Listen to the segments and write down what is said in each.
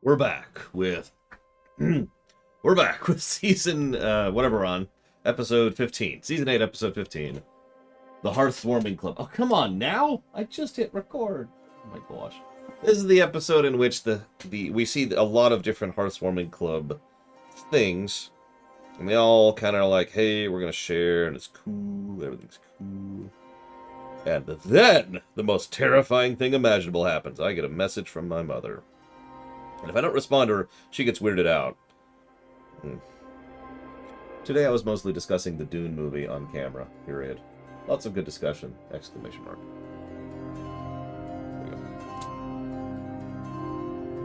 We're back with we're back with season whatever we're on, episode 15. Season 8, episode 15. The Hearth Swarming Club. Oh, come on now. I just hit record. Oh my gosh. This is the episode in which the we see a lot of different Hearth Swarming Club things. And they all kind of like, hey, we're going to share and it's cool. Everything's cool. And then the most terrifying thing imaginable happens. I get a message from my mother. And if I don't respond to her, she gets weirded out. Today I was mostly discussing the Dune movie on camera, period. Lots of good discussion, exclamation mark.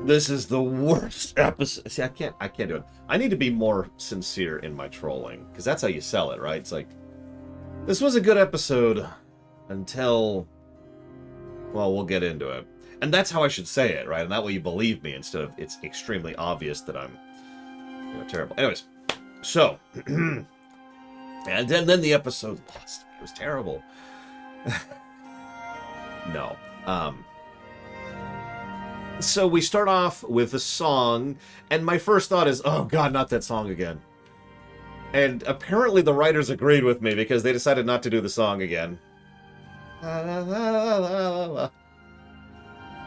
This is the worst episode. See, I can't do it. I need to be more sincere in my trolling, because that's how you sell it, right? It's like, this was a good episode until, well, we'll get into it. And that's how I should say it, right? And that way you believe me instead of it's extremely obvious that I'm, terrible. Anyways, so, and then the episode lost. It was terrible. No. So we start off with a song, and my first thought is, oh god, not that song again. And apparently the writers agreed with me because they decided not to do the song again.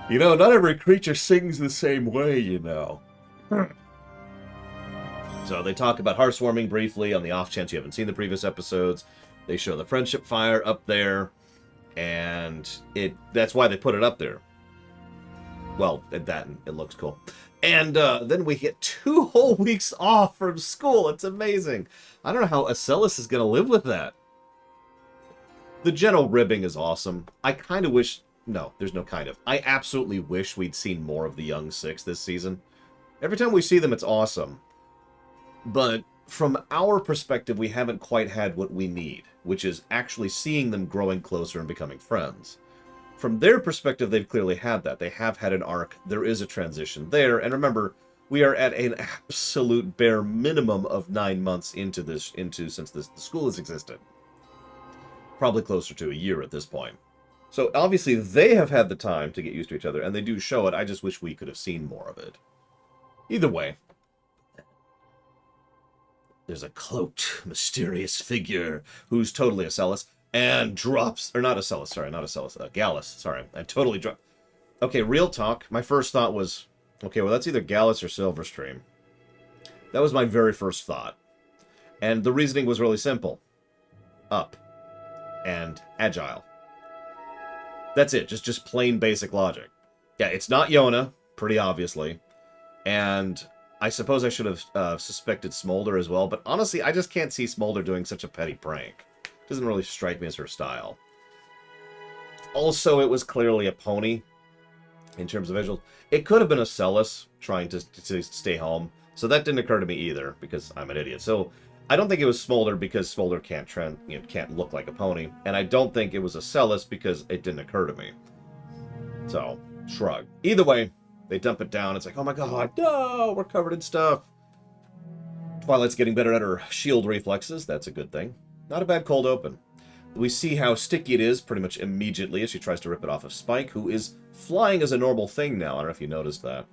You know, not every creature sings the same way, you know. So they talk about hearth swarming briefly on the off chance you haven't seen the previous episodes. They show the friendship fire up there, and that's why they put it up there. Well, it looks cool. And then we get 2 whole weeks off from school. It's amazing. I don't know how Escalation is going to live with that. The general ribbing is awesome. I kind of wish... No, there's no kind of. I absolutely wish we'd seen more of the Young Six this season. Every time we see them, it's awesome. But from our perspective, we haven't quite had what we need, which is actually seeing them growing closer and becoming friends. From their perspective, they've clearly had that. They have had an arc. There is a transition there. And remember, we are at an absolute bare minimum of 9 months since the school has existed. Probably closer to a year at this point. So obviously they have had the time to get used to each other, and they do show it. I just wish we could have seen more of it. Either way, there's a cloaked, mysterious figure who's totally Escalation, and drops, or not Escalation, sorry, not Escalation, Gallus, sorry, and totally dropped. Okay, real talk, my first thought was, okay, well that's either Gallus or Silverstream. That was my very first thought. And the reasoning was really simple. Up. And agile. That's it, just plain basic logic. Yeah, it's not Yona, pretty obviously. And I suppose I should have suspected Smolder as well, but honestly, I just can't see Smolder doing such a petty prank. Doesn't really strike me as her style. Also, it was clearly a pony, in terms of visuals. It could have been a Celis trying to stay home, so that didn't occur to me either, because I'm an idiot. So, I don't think it was Smolder because Smolder can't look like a pony, and I don't think it was a Celis because it didn't occur to me. So, shrug. Either way, they dump it down. It's like, oh my god, no, we're covered in stuff. Twilight's getting better at her shield reflexes. That's a good thing. Not a bad cold open. We see how sticky it is pretty much immediately as she tries to rip it off of Spike, who is flying as a normal thing now. I don't know if you noticed that.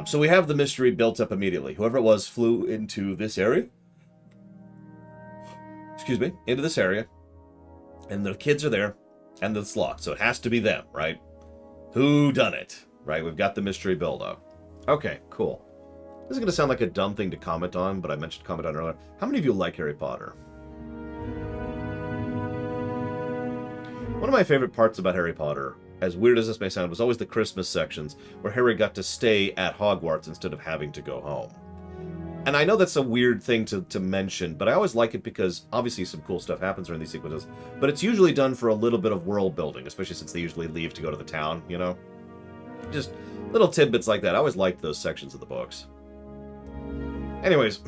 So we have the mystery built up immediately. Whoever it was flew into this area. Excuse me, into this area. And the kids are there, and it's locked. So it has to be them, right? Who done it? Right, we've got the mystery build up. Okay, cool. This is going to sound like a dumb thing to comment on, but I mentioned comment on earlier. How many of you like Harry Potter? One of my favorite parts about Harry Potter, as weird as this may sound, was always the Christmas sections where Harry got to stay at Hogwarts instead of having to go home. And I know that's a weird thing to mention, but I always like it because obviously some cool stuff happens during these sequences, but it's usually done for a little bit of world building, especially since they usually leave to go to the town, you know? Just little tidbits like that. I always liked those sections of the books. Anyways,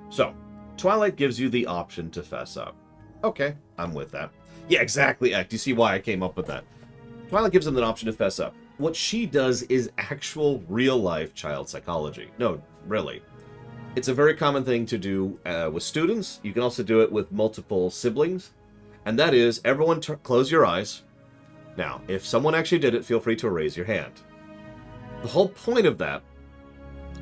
so, Twilight gives you the option to fess up. Okay, I'm with that. Yeah, exactly, do you see why I came up with that? Twilight gives them an option to fess up. What she does is actual, real-life child psychology. No, really. It's a very common thing to do with students. You can also do it with multiple siblings. And that is, everyone close your eyes. Now, if someone actually did it, feel free to raise your hand. The whole point of that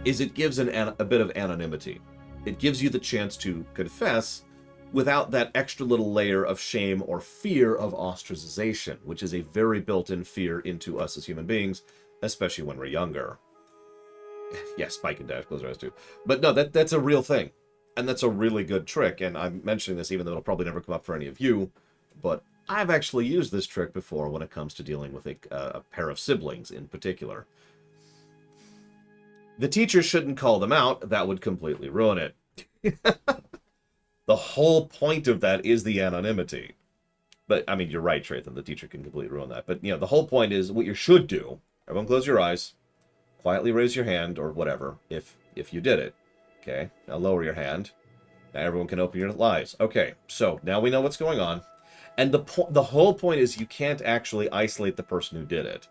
is it gives a bit of anonymity. It gives you the chance to confess without that extra little layer of shame or fear of ostracization, which is a very built-in fear into us as human beings, especially when we're younger. Yes, spike and dash, close your eyes too. But no, that's a real thing. And that's a really good trick. And I'm mentioning this even though it'll probably never come up for any of you. But I've actually used this trick before when it comes to dealing with a pair of siblings in particular. The teacher shouldn't call them out. That would completely ruin it. The whole point of that is the anonymity. But, I mean, you're right, Trathan. The teacher can completely ruin that. But, the whole point is what you should do. Everyone close your eyes. Quietly raise your hand or whatever if you did it. Okay, now lower your hand. Now everyone can open your eyes. Okay, so now we know what's going on. And the whole point is you can't actually isolate the person who did it.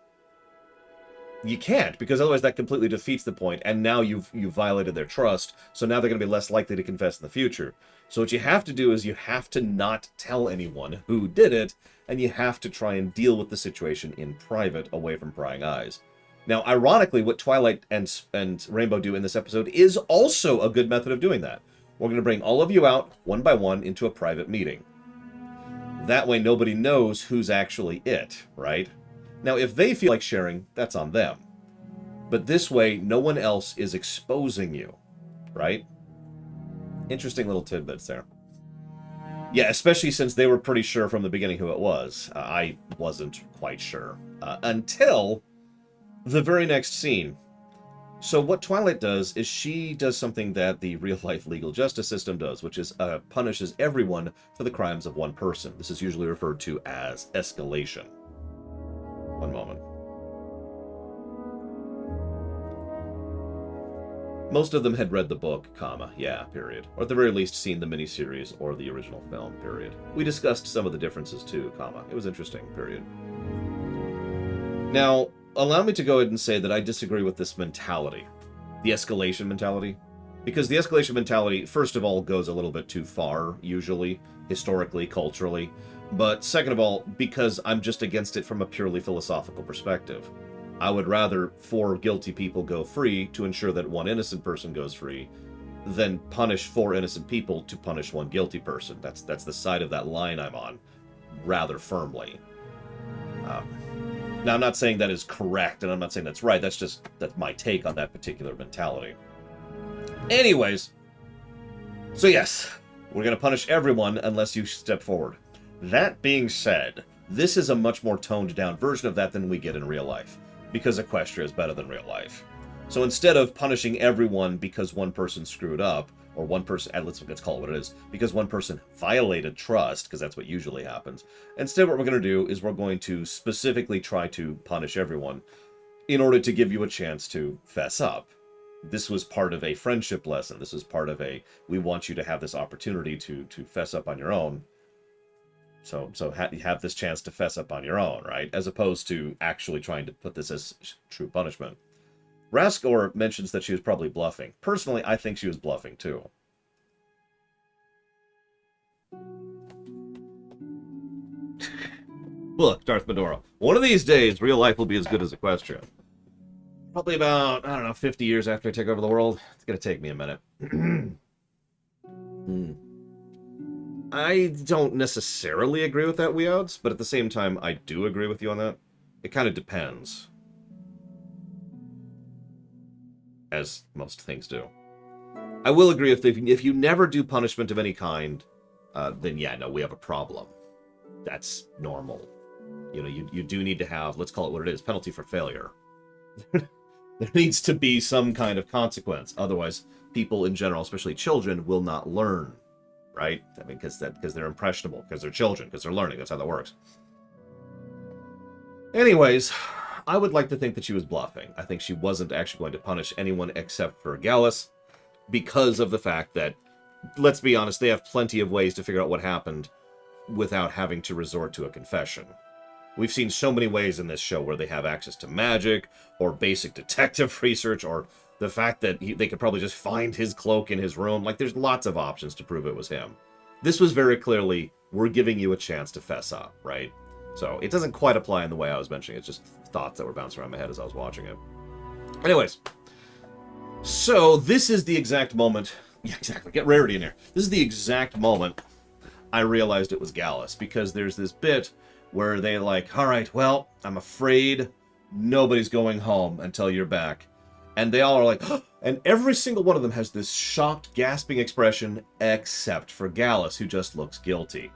You can't, because otherwise that completely defeats the point, and now you've violated their trust, so now they're going to be less likely to confess in the future. So what you have to do is you have to not tell anyone who did it, and you have to try and deal with the situation in private, away from prying eyes. Now, ironically, what Twilight and Rainbow do in this episode is also a good method of doing that. We're going to bring all of you out, one by one, into a private meeting. That way nobody knows who's actually it, right? Now, if they feel like sharing, that's on them. But this way, no one else is exposing you, right? Interesting little tidbits there. Yeah, especially since they were pretty sure from the beginning who it was. I wasn't quite sure. Until the very next scene. So what Twilight does is she does something that the real-life legal justice system does, which is punishes everyone for the crimes of one person. This is usually referred to as escalation. One moment. Most of them had read the book, yeah, period. Or at the very least seen the miniseries or the original film, period. We discussed some of the differences too, It was interesting, period. Now, allow me to go ahead and say that I disagree with this mentality. The escalation mentality. Because the escalation mentality, first of all, goes a little bit too far, usually, historically, culturally. But second of all, because I'm just against it from a purely philosophical perspective. I would rather 4 guilty people go free to ensure that 1 innocent person goes free than punish 4 innocent people to punish 1 guilty person. That's the side of that line I'm on, rather firmly. Now, I'm not saying that is correct, and I'm not saying that's right. That's my take on that particular mentality. Anyways, so yes, we're going to punish everyone unless you step forward. That being said, this is a much more toned-down version of that than we get in real life, because Equestria is better than real life. So instead of punishing everyone because one person screwed up, or one person, let's call it what it is, because one person violated trust, because that's what usually happens. Instead, what we're going to do is we're going to specifically try to punish everyone in order to give you a chance to fess up. This was part of a friendship lesson. This was part of we want you to have this opportunity to fess up on your own. So you have this chance to fess up on your own, right? As opposed to actually trying to put this as true punishment. Raskor mentions that she was probably bluffing. Personally, I think she was bluffing, too. Look, Darth Medora. One of these days, real life will be as good as Equestria. Probably about, 50 years after I take over the world. It's going to take me a minute. I don't necessarily agree with that, Weods, but at the same time, I do agree with you on that. It kind of depends. As most things do. I will agree if you never do punishment of any kind, then yeah, no, we have a problem. That's normal. You do need to have, let's call it what it is, penalty for failure. There needs to be some kind of consequence. Otherwise, people in general, especially children, will not learn. Right? I mean, because they're impressionable, because they're children, because they're learning. That's how that works. Anyways, I would like to think that she was bluffing. I think she wasn't actually going to punish anyone except for Gallus because of the fact that, let's be honest, they have plenty of ways to figure out what happened without having to resort to a confession. We've seen so many ways in this show where they have access to magic, or basic detective research, or the fact that they could probably just find his cloak in his room. Like, there's lots of options to prove it was him. This was very clearly, we're giving you a chance to fess up, right? So, it doesn't quite apply in the way I was mentioning. It's just thoughts that were bouncing around my head as I was watching it. Anyways, so this is the exact moment. Yeah, exactly. Get Rarity in here. This is the exact moment I realized it was Gallus, because there's this bit where they like, all right, well, I'm afraid nobody's going home until you're back. And they all are like, oh, and every single one of them has this shocked, gasping expression, except for Gallus, who just looks guilty.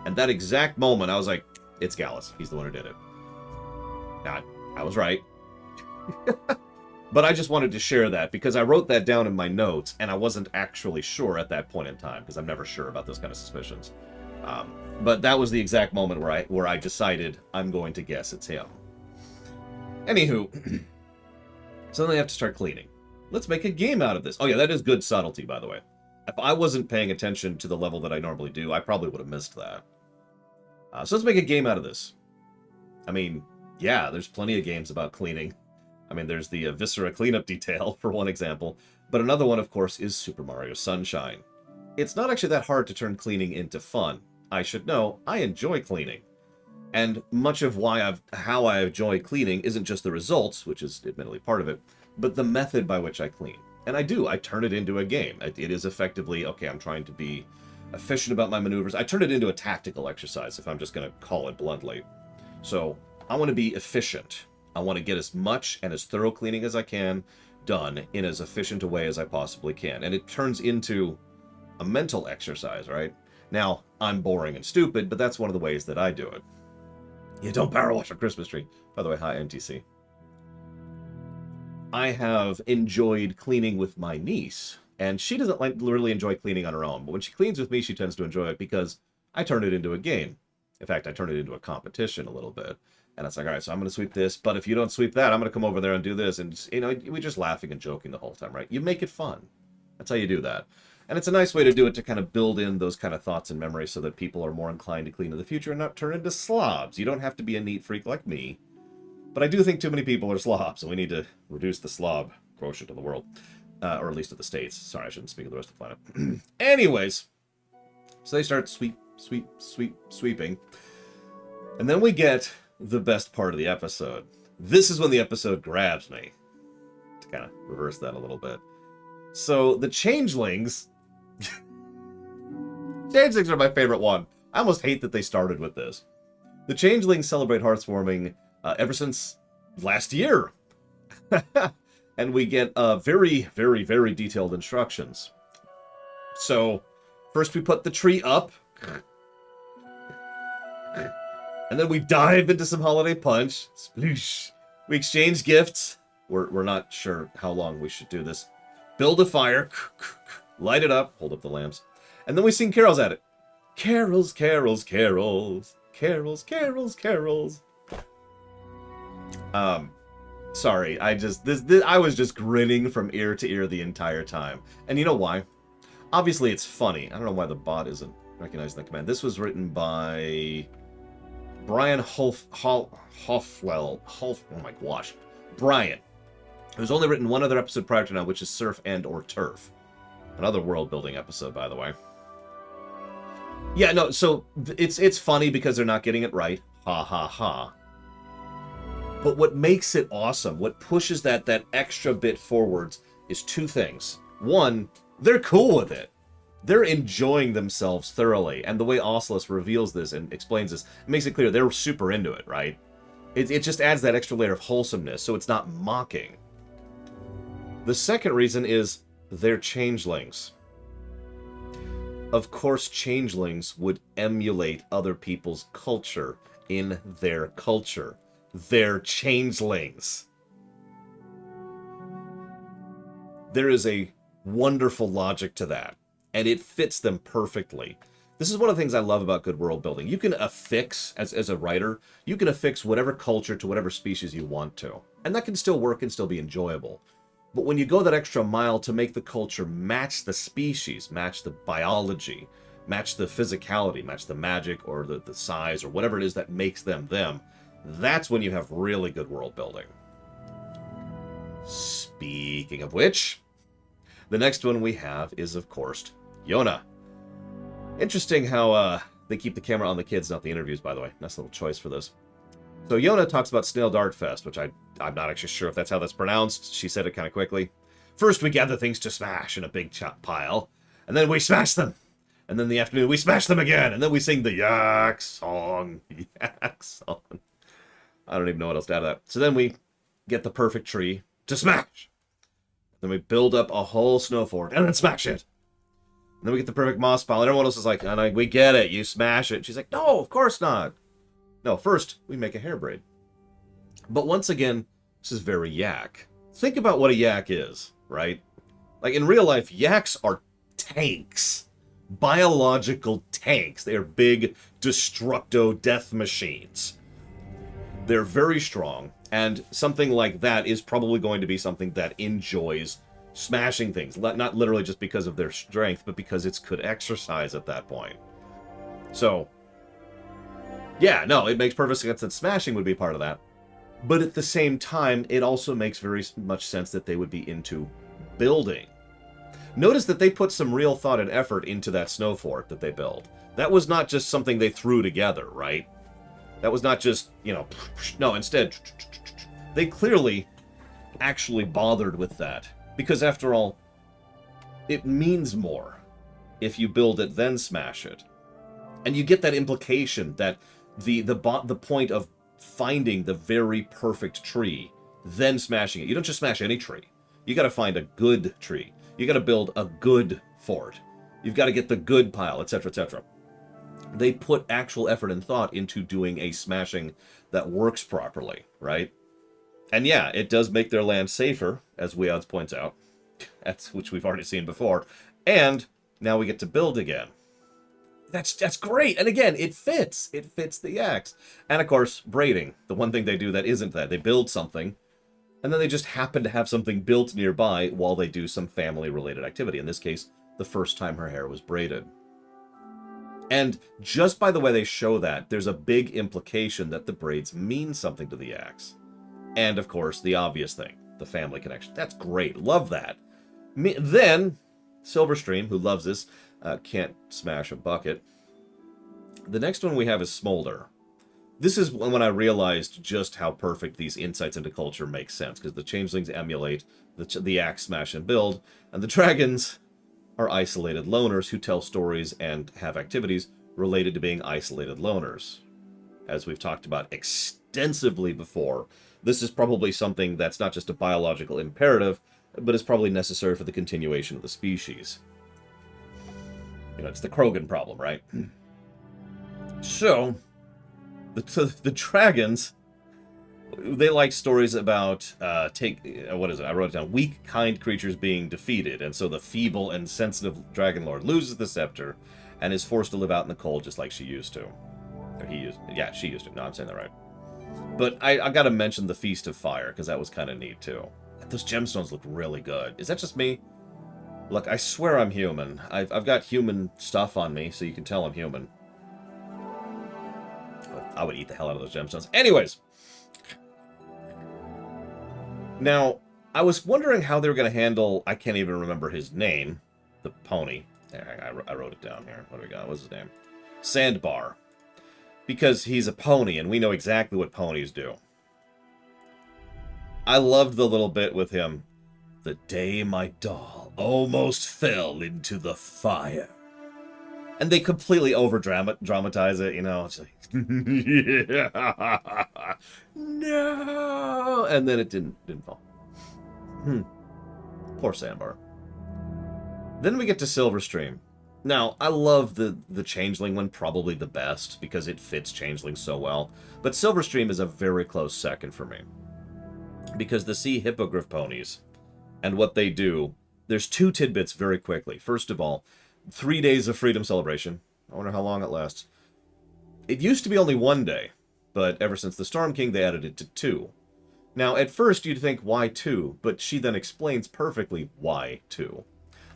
And that exact moment, I was like, it's Gallus. He's the one who did it. Now, I was right. But I just wanted to share that, because I wrote that down in my notes, and I wasn't actually sure at that point in time, because I'm never sure about those kind of suspicions. But that was the exact moment where I decided I'm going to guess it's him. Anywho, so then they have to start cleaning. Let's make a game out of this. Oh yeah, that is good subtlety, by the way. If I wasn't paying attention to the level that I normally do, I probably would have missed that. So let's make a game out of this. I mean, yeah, there's plenty of games about cleaning. I mean, there's the Viscera cleanup detail, for one example. But another one, of course, is Super Mario Sunshine. It's not actually that hard to turn cleaning into fun. I should know, I enjoy cleaning. And much of how I enjoy cleaning isn't just the results, which is admittedly part of it, but the method by which I clean. And I turn it into a game. It is effectively, okay, I'm trying to be efficient about my maneuvers. I turn it into a tactical exercise, if I'm just going to call it bluntly. So, I want to be efficient. I want to get as much and as thorough cleaning as I can done in as efficient a way as I possibly can. And it turns into a mental exercise, right? Now, I'm boring and stupid, but that's one of the ways that I do it. You don't power wash a Christmas tree. By the way, hi, MTC. I have enjoyed cleaning with my niece, and she doesn't really enjoy cleaning on her own, but when she cleans with me, she tends to enjoy it because I turn it into a game. In fact, I turn it into a competition a little bit. And it's like, all right, so I'm going to sweep this, but if you don't sweep that, I'm going to come over there and do this. And, you know, we're just laughing and joking the whole time, right? You make it fun. That's how you do that. And it's a nice way to do it, to kind of build in those kind of thoughts and memories so that people are more inclined to clean in the future and not turn into slobs. You don't have to be a neat freak like me. But I do think too many people are slobs, and we need to reduce the slob quotient of the world. Or at least of the States. Sorry, I shouldn't speak of the rest of the planet. Anyways, so they start sweeping. And then we get the best part of the episode. This is when the episode grabs me. To kind of reverse that a little bit. So, the changelings... Changelings are my favorite one. I almost hate that they started with this. The changelings celebrate hearthwarming ever since last year. And we get very, very, very detailed instructions. So, first we put the tree up. And then we dive into some holiday punch. Sploosh. We exchange gifts. We're not sure how long we should do this. Build a fire. Light it up. Hold up the lamps. And then we sing carols at it. Carols, carols, carols. Carols, carols, carols. Sorry, I was just grinning from ear to ear the entire time. And you know why? Obviously it's funny. I don't know why the bot isn't recognizing the command. This was written by Brian Hofwell. Oh my gosh. Brian. Who's only written one other episode prior to now, which is Surf and or Turf. Another world-building episode, by the way. Yeah, no, so it's funny because they're not getting it right. Ha ha ha. But what makes it awesome, what pushes that extra bit forwards, is two things. One, they're cool with it. They're enjoying themselves thoroughly. And the way Ocelus reveals this and explains this, it makes it clear they're super into it, right? It just adds that extra layer of wholesomeness, so it's not mocking. The second reason is they're changelings. Of course, changelings would emulate other people's culture in their culture. They're changelings. There is a wonderful logic to that, and it fits them perfectly. This is one of the things I love about good world building. You can affix, as a writer, you can affix whatever culture to whatever species you want to. And that can still work and still be enjoyable. But when you go that extra mile to make the culture match the species, match the biology, match the physicality, match the magic or the size or whatever it is that makes them them, that's when you have really good world building. Speaking of which, the next one we have is, of course, Yona. Interesting how they keep the camera on the kids, not the interviews, by the way. Nice little choice for this. So Yona talks about Snail Dart Fest, which I'm not actually sure if that's how that's pronounced. She said it kind of quickly. First, we gather things to smash in a big pile, and then we smash them. And then in the afternoon, we smash them again, and then we sing the Yak song. Yak song. I don't even know what else to add to that. So then we get the perfect tree to smash. Then we build up a whole snow fort, and then smash it. And then we get the perfect moss pile, and everyone else is like, oh, no, we get it, you smash it. She's like, no, of course not. No, first, we make a hair braid. But once again, this is very yak. Think about what a yak is, right? Like, in real life, yaks are tanks. Biological tanks. They are big, destructo death machines. They're very strong, and something like that is probably going to be something that enjoys smashing things. Not literally just because of their strength, but because it's good exercise at that point. So, yeah, no, it makes perfect sense that smashing would be part of that. But at the same time, it also makes very much sense that they would be into building. Notice that they put some real thought and effort into that snow fort that they built. That was not just something they threw together, right? That was not just, you know, no, instead, they clearly actually bothered with that. Because after all, it means more if you build it, then smash it. And you get that implication that the point of finding the very perfect tree, then smashing it. You don't just smash any tree. You got to find a good tree. You got to build a good fort. You've got to get the good pile, etc., etc. They put actual effort and thought into doing a smashing that works properly, right? And yeah, it does make their land safer, as Weodds points out, which we've already seen before. And now we get to build again. That's great. And again, it fits. It fits the yaks. And of course, braiding. The one thing they do that isn't that. They build something, and then they just happen to have something built nearby while they do some family-related activity. In this case, the first time her hair was braided. And just by the way they show that, there's a big implication that the braids mean something to the yaks. And, of course, the obvious thing, the family connection. That's great. Love that. Then, Silverstream, who loves this, can't smash a bucket. The next one we have is Smolder. This is when I realized just how perfect these insights into culture make sense, because the changelings emulate the axe smash and build, and the dragons are isolated loners who tell stories and have activities related to being isolated loners. As we've talked about extensively before, this is probably something that's not just a biological imperative, but is probably necessary for the continuation of the species. You know, it's the Krogan problem, right? So, the dragons, they like stories about, what is it? I wrote it down. Weak, kind creatures being defeated, and so the feeble and sensitive dragon lord loses the scepter and is forced to live out in the cold just like she used to. Or she used to. No, I'm saying that right. But I gotta mention the Feast of Fire, because that was kind of neat, too. Those gemstones look really good. Is that just me? Look, I swear I'm human. I've got human stuff on me, so you can tell I'm human. I would eat the hell out of those gemstones. Anyways. Now, I was wondering how they were going to handle... I can't even remember his name. The pony. There, I wrote it down here. What do we got? What's his name? Sandbar. Because he's a pony, and we know exactly what ponies do. I loved the little bit with him. The day my doll almost fell into the fire. And they completely over-dramatize it, you know. It's like, yeah. No! And then it didn't fall. Poor Sandbar. Then we get to Silverstream. Now, I love the Changeling one, probably the best, because it fits Changeling so well. But Silverstream is a very close second for me. Because the Sea Hippogriff ponies, and what they do, there's two tidbits very quickly. First of all, 3 days of freedom celebration. I wonder how long it lasts. It used to be only 1 day, but ever since the Storm King, they added it to 2. Now, at first, you'd think, why 2? But she then explains perfectly why 2.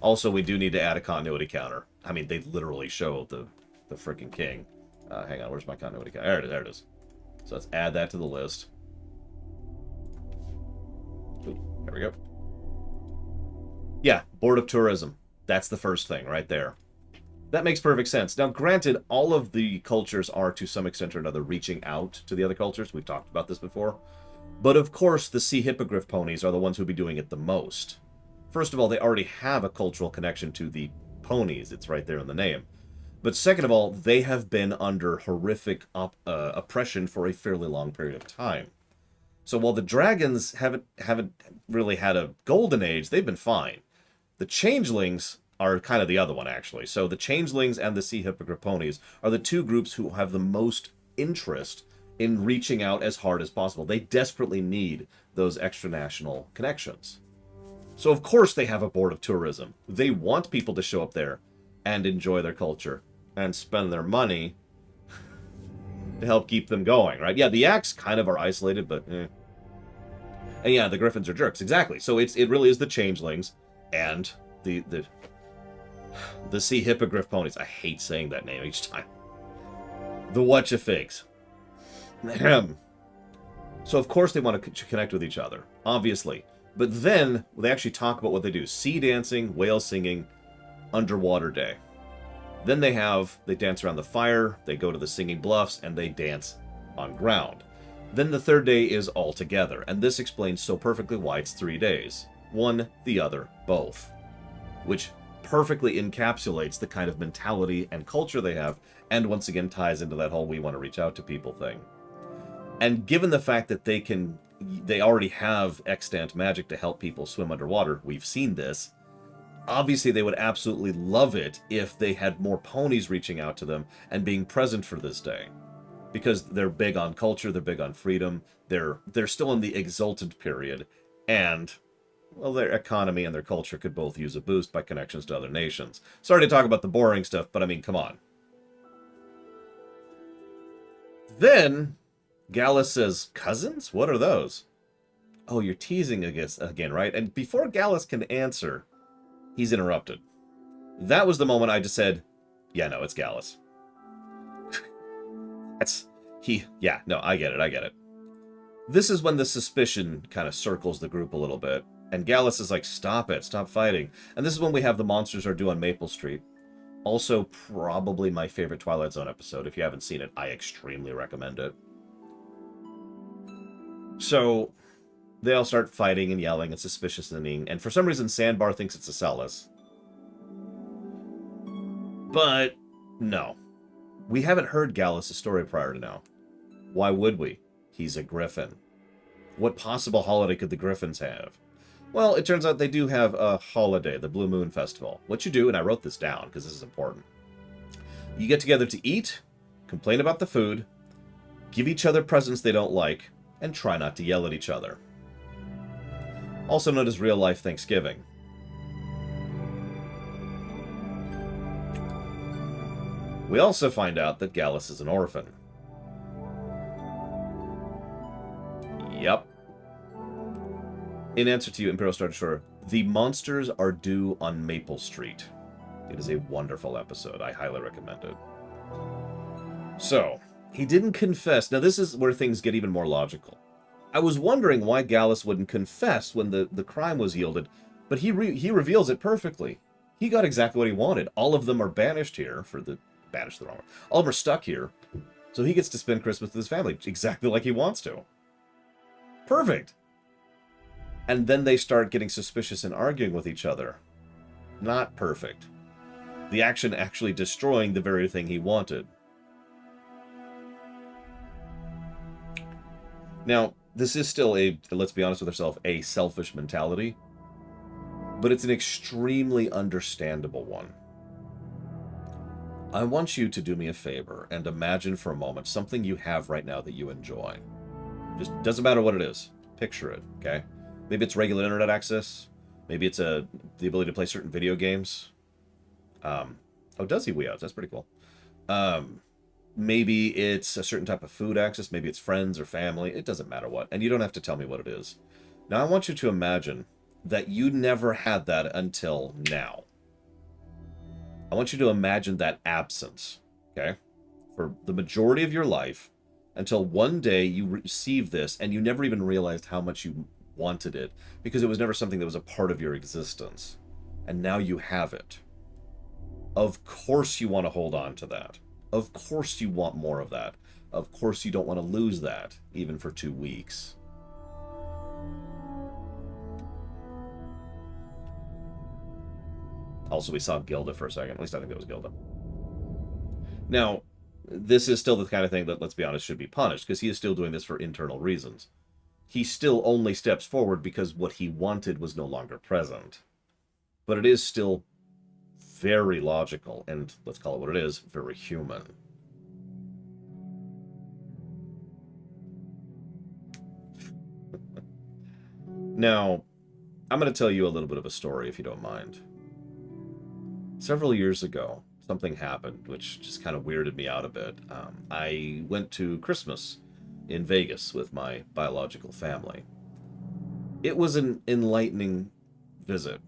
Also, we do need to add a continuity counter. I mean, they literally show the freaking king. Hang on, where's my continuity counter? There it is. So let's add that to the list. Ooh, there we go. Yeah, Board of Tourism. That's the first thing right there. That makes perfect sense. Now, granted, all of the cultures are to some extent or another reaching out to the other cultures. We've talked about this before. But of course, the sea hippogriff ponies are the ones who'll be doing it the most. First of all, they already have a cultural connection to the ponies. It's right there in the name. But second of all, they have been under horrific oppression for a fairly long period of time. So while the dragons haven't really had a golden age, they've been fine. The changelings are kind of the other one, actually. So the changelings and the sea hippogriff ponies are the two groups who have the most interest in reaching out as hard as possible. They desperately need those extra-national connections. So of course they have a board of tourism. They want people to show up there and enjoy their culture and spend their money to help keep them going, right? Yeah, the Acts kind of are isolated, but eh. And yeah, the Griffins are jerks, exactly. So it really is the changelings and the sea hippogriff ponies. I hate saying that name each time. The whatcha-figs. So of course they want to connect with each other, obviously. But then they actually talk about what they do. Sea dancing, whale singing, underwater day. Then they dance around the fire, they go to the singing bluffs, and they dance on ground. Then the third day is all together, and this explains so perfectly why it's 3 days. One, the other, both. Which perfectly encapsulates the kind of mentality and culture they have, and once again ties into that whole we want to reach out to people thing. And given the fact that they already have extant magic to help people swim underwater, we've seen this, obviously they would absolutely love it if they had more ponies reaching out to them and being present for this day. Because they're big on culture, they're big on freedom, they're still in the exultant period, and, well, their economy and their culture could both use a boost by connections to other nations. Sorry to talk about the boring stuff, but I mean, come on. Then Gallus says, cousins? What are those? Oh, you're teasing again, right? And before Gallus can answer, he's interrupted. That was the moment I just said, yeah, no, it's Gallus. I get it. This is when the suspicion kind of circles the group a little bit, and Gallus is like, stop it, stop fighting. And this is when we have the monsters are due on Maple Street. Also, probably my favorite Twilight Zone episode. If you haven't seen it, I extremely recommend it. So, they all start fighting and yelling and suspiciousing, and for some reason Sandbar thinks it's a Celis. But, no. We haven't heard Gallus' story prior to now. Why would we? He's a griffin. What possible holiday could the griffins have? Well, it turns out they do have a holiday, the Blue Moon Festival. What you do, and I wrote this down because this is important. You get together to eat, complain about the food, give each other presents they don't like, and try not to yell at each other. Also known as real-life Thanksgiving. We also find out that Gallus is an orphan. Yep. In answer to you, Imperial Star Destroyer, the monsters are due on Maple Street. It is a wonderful episode. I highly recommend it. So, he didn't confess. Now, this is where things get even more logical. I was wondering why Gallus wouldn't confess when the crime was yielded, but he reveals it perfectly. He got exactly what he wanted. All of them are banished here for the... Banished the wrong word. All of them are stuck here, so he gets to spend Christmas with his family, exactly like he wants to. Perfect! And then they start getting suspicious and arguing with each other. Not perfect. The action actually destroying the very thing he wanted. Now, this is still let's be honest with ourselves, a selfish mentality. But it's an extremely understandable one. I want you to do me a favor and imagine for a moment something you have right now that you enjoy. Just doesn't matter what it is. Picture it, okay? Maybe it's regular internet access. Maybe it's the ability to play certain video games. Oh, does he Wii Outs? That's pretty cool. Maybe it's a certain type of food access. Maybe it's friends or family. It doesn't matter what. And you don't have to tell me what it is. Now, I want you to imagine that you never had that until now. I want you to imagine that absence, okay? For the majority of your life, until one day you receive this and you never even realized how much you wanted it because it was never something that was a part of your existence. And now you have it. Of course you want to hold on to that. Of course you want more of that. Of course you don't want to lose that, even for 2 weeks. Also, we saw Gilda for a second. At least I think it was Gilda. Now, this is still the kind of thing that, let's be honest, should be punished, because he is still doing this for internal reasons. He still only steps forward because what he wanted was no longer present. But it is still very logical, and let's call it what it is, very human. Now, I'm going to tell you a little bit of a story, if you don't mind. Several years ago, something happened which just kind of weirded me out a bit. I went to Christmas in Vegas with my biological family. It was an enlightening visit.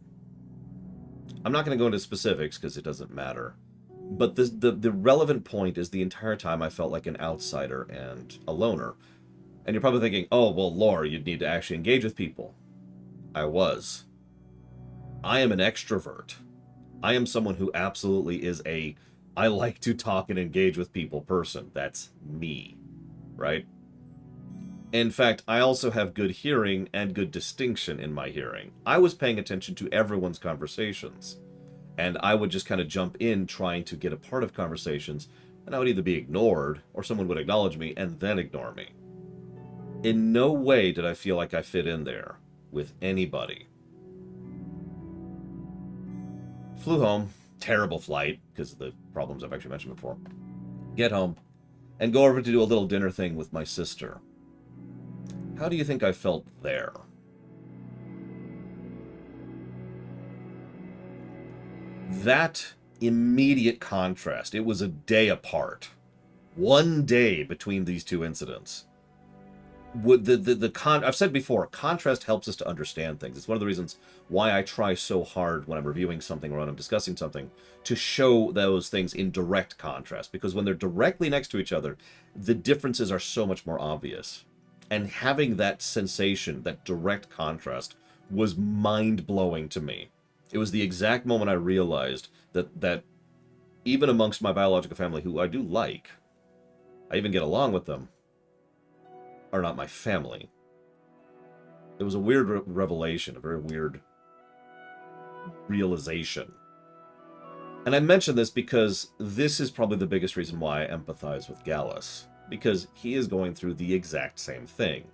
I'm not going to go into specifics because it doesn't matter. But the relevant point is the entire time I felt like an outsider and a loner. And you're probably thinking, oh, well, Lore, you'd need to actually engage with people. I was. I am an extrovert. I am someone who absolutely is I like to talk and engage with people person. That's me, right? In fact, I also have good hearing and good distinction in my hearing. I was paying attention to everyone's conversations, and I would just kind of jump in trying to get a part of conversations, and I would either be ignored, or someone would acknowledge me and then ignore me. In no way did I feel like I fit in there with anybody. Flew home, terrible flight, because of the problems I've actually mentioned before. Get home, and go over to do a little dinner thing with my sister. How do you think I felt there? That immediate contrast, it was a day apart. 1 day between these two incidents. I've said before, contrast helps us to understand things. It's one of the reasons why I try so hard when I'm reviewing something or when I'm discussing something to show those things in direct contrast, because when they're directly next to each other, the differences are so much more obvious. And having that sensation, that direct contrast, was mind-blowing to me. It was the exact moment I realized that even amongst my biological family, who I do like, I even get along with them, are not my family. It was a weird revelation, a very weird realization. And I mention this because this is probably the biggest reason why I empathize with Gallus, because he is going through the exact same thing.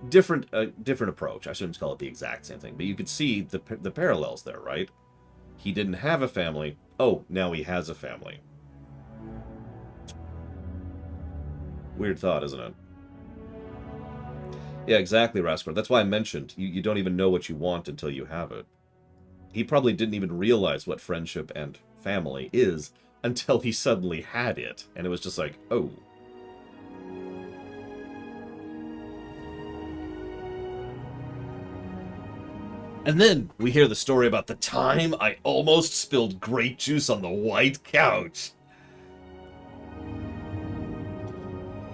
Different approach. I shouldn't call it the exact same thing, but you could see the parallels there, right? He didn't have a family. Oh, now he has a family. Weird thought, isn't it? Yeah, exactly, Raskor. That's why I mentioned you don't even know what you want until you have it. He probably didn't even realize what friendship and family is until he suddenly had it. And it was just like, oh. And then we hear the story about the time I almost spilled grape juice on the white couch.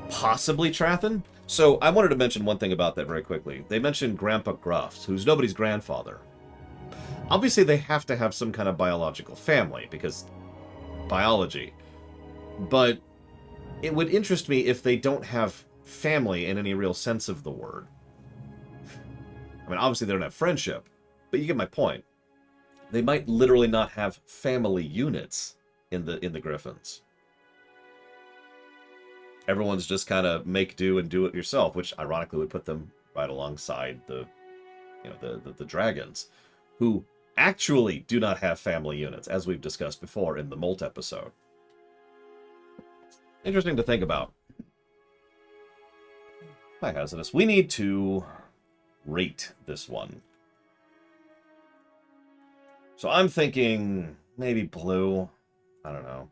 Possibly Trathen? So I wanted to mention one thing about that very quickly. They mentioned Grandpa Gruffs, who's nobody's grandfather. Obviously, they have to have some kind of biological family, because biology. But it would interest me if they don't have family in any real sense of the word. I mean, obviously they don't have friendship, but you get my point. They might literally not have family units in the Griffins. Everyone's just kind of make do and do it yourself, which ironically would put them right alongside the dragons, who actually do not have family units, as we've discussed before in the Molt episode. Interesting to think about. Hi, Hazardous. We need to rate this one. So I'm thinking maybe blue. I don't know.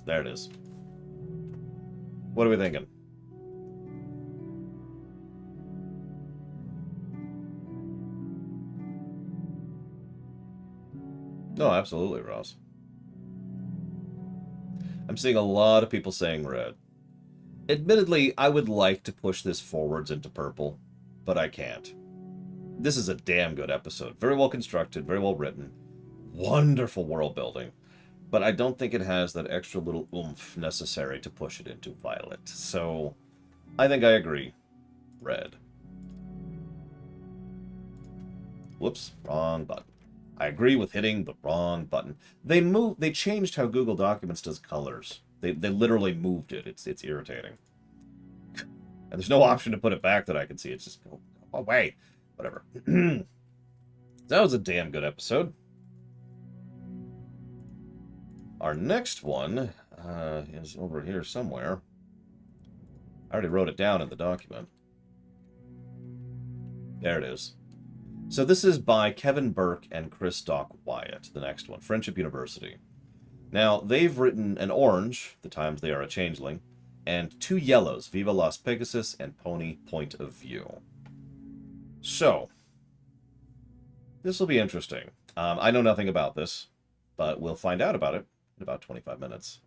There it is. What are we thinking? No, absolutely, Ross. I'm seeing a lot of people saying red. Admittedly, I would like to push this forwards into purple, but I can't. This is a damn good episode. Very well constructed, very well written. Wonderful world building. But I don't think it has that extra little oomph necessary to push it into violet. So, I think I agree. Red. Whoops, wrong button. I agree with hitting the wrong button. They changed how Google Documents does colors. They literally moved it. It's irritating. And there's no option to put it back that I can see. It's just go away. Whatever. That was a damn good episode. Our next one is over here somewhere. I already wrote it down in the document. There it is. So this is by Kevin Burke and Chris Doc Wyatt, the next one, Friendship University. Now, they've written an orange, The Times They Are a Changeling, and 2 yellows, Viva Las Pegasus and Pony Point of View. So, this will be interesting. I know nothing about this, but we'll find out about it in about 25 minutes.